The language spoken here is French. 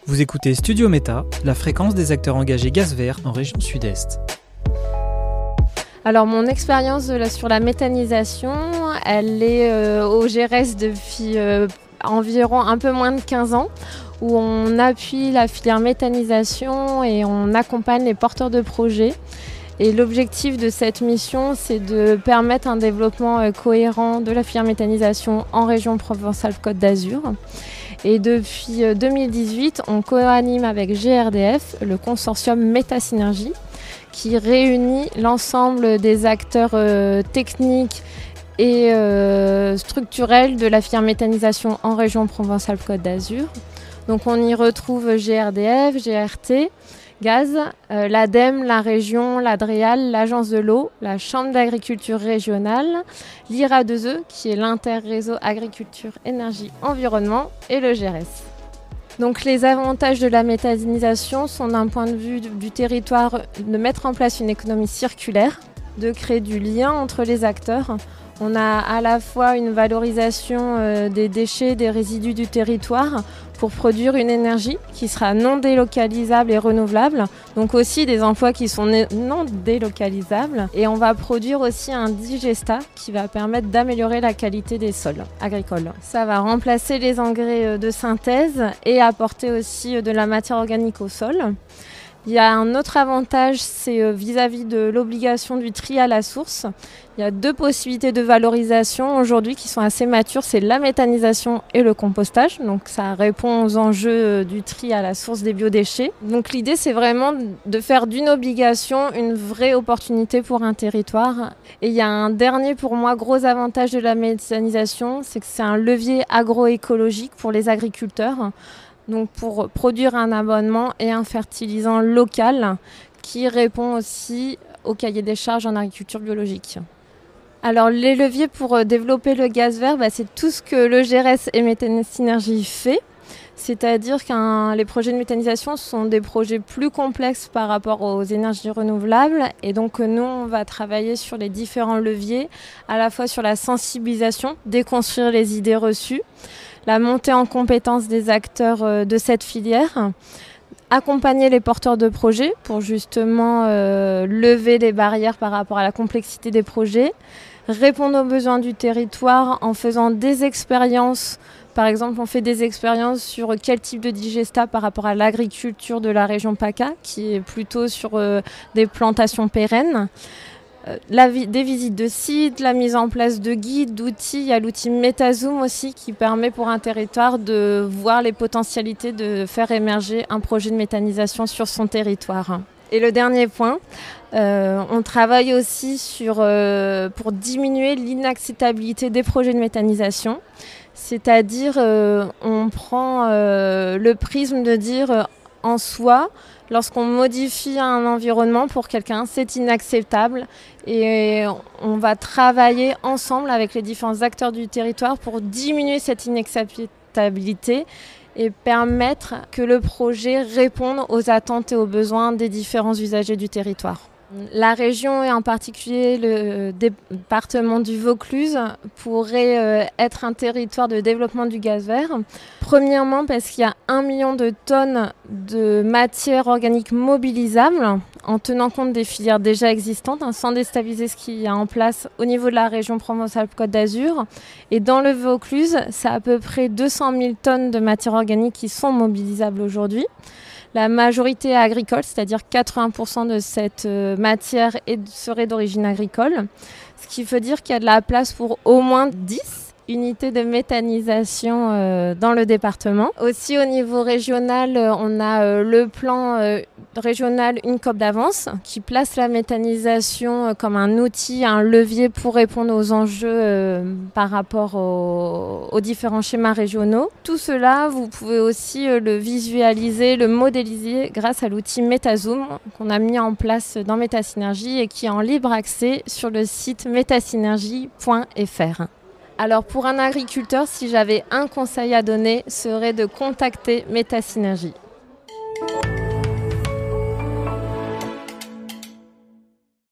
Vous écoutez Studio Méta, la fréquence des acteurs engagés gaz vert en région sud-est. Alors mon expérience sur la méthanisation, elle est au GRS depuis environ un peu moins de 15 ans, où on appuie la filière méthanisation et on accompagne les porteurs de projets. Et l'objectif de cette mission, c'est de permettre un développement cohérent de la filière méthanisation en région Provence-Alpes-Côte d'Azur. Et depuis 2018, on co-anime avec GRDF le consortium Métasynergie, qui réunit l'ensemble des acteurs techniques et structurels de la filière méthanisation en région Provence-Alpes-Côte d'Azur. Donc on y retrouve GRDF, GRT, Gaz, l'ADEME, la région, l'ADREAL, l'Agence de l'eau, la Chambre d'agriculture régionale, l'IRA2E, qui est l'Interréseau Agriculture, Énergie, Environnement, et le GRS. Donc les avantages de la méthanisation sont d'un point de vue du territoire de mettre en place une économie circulaire, de créer du lien entre les acteurs. On a à la fois une valorisation des déchets, des résidus du territoire pour produire une énergie qui sera non délocalisable et renouvelable, donc aussi des emplois qui sont non délocalisables. Et on va produire aussi un digestat qui va permettre d'améliorer la qualité des sols agricoles. Ça va remplacer les engrais de synthèse et apporter aussi de la matière organique au sol. Il y a un autre avantage, c'est vis-à-vis de l'obligation du tri à la source. Il y a deux possibilités de valorisation aujourd'hui qui sont assez matures, c'est la méthanisation et le compostage. Donc ça répond aux enjeux du tri à la source des biodéchets. Donc l'idée, c'est vraiment de faire d'une obligation une vraie opportunité pour un territoire. Et il y a un dernier, pour moi, gros avantage de la méthanisation, c'est que c'est un levier agroécologique pour les agriculteurs. Donc pour produire un abonnement et un fertilisant local qui répond aussi au cahier des charges en agriculture biologique. Alors les leviers pour développer le gaz vert, c'est tout ce que le GRS et Métasynergie fait. C'est-à-dire que les projets de méthanisation sont des projets plus complexes par rapport aux énergies renouvelables. Et donc nous, on va travailler sur les différents leviers, à la fois sur la sensibilisation, déconstruire les idées reçues, la montée en compétence des acteurs de cette filière, accompagner les porteurs de projets pour justement lever les barrières par rapport à la complexité des projets, répondre aux besoins du territoire en faisant des expériences. Par exemple, on fait des expériences sur quel type de digestat par rapport à l'agriculture de la région PACA, qui est plutôt sur des plantations pérennes. Des visites de sites, la mise en place de guides, d'outils. Il y a l'outil MetaZoom aussi qui permet pour un territoire de voir les potentialités de faire émerger un projet de méthanisation sur son territoire. Et le dernier point, on travaille aussi pour diminuer l'inacceptabilité des projets de méthanisation. C'est-à-dire, on prend le prisme de dire en soi, lorsqu'on modifie un environnement pour quelqu'un, c'est inacceptable et on va travailler ensemble avec les différents acteurs du territoire pour diminuer cette inacceptabilité et permettre que le projet réponde aux attentes et aux besoins des différents usagers du territoire. La région et en particulier le département du Vaucluse pourrait être un territoire de développement du gaz vert. Premièrement parce qu'il y a 1 million de tonnes de matière organique mobilisable en tenant compte des filières déjà existantes, sans déstabiliser ce qu'il y a en place au niveau de la région Provence-Alpes-Côte d'Azur. Et dans le Vaucluse, c'est à peu près 200 000 tonnes de matière organique qui sont mobilisables aujourd'hui. La majorité est agricole, c'est-à-dire 80% de cette matière serait d'origine agricole, ce qui veut dire qu'il y a de la place pour au moins 10 unités de méthanisation dans le département. Aussi au niveau régional, on a le plan régional Une COP d'avance qui place la méthanisation comme un outil, un levier pour répondre aux enjeux par rapport aux différents schémas régionaux. Tout cela, vous pouvez aussi le visualiser, le modéliser grâce à l'outil MetaZoom qu'on a mis en place dans Métasynergie et qui est en libre accès sur le site metasynergie.fr. Alors pour un agriculteur, si j'avais un conseil à donner, serait de contacter Métasynergie.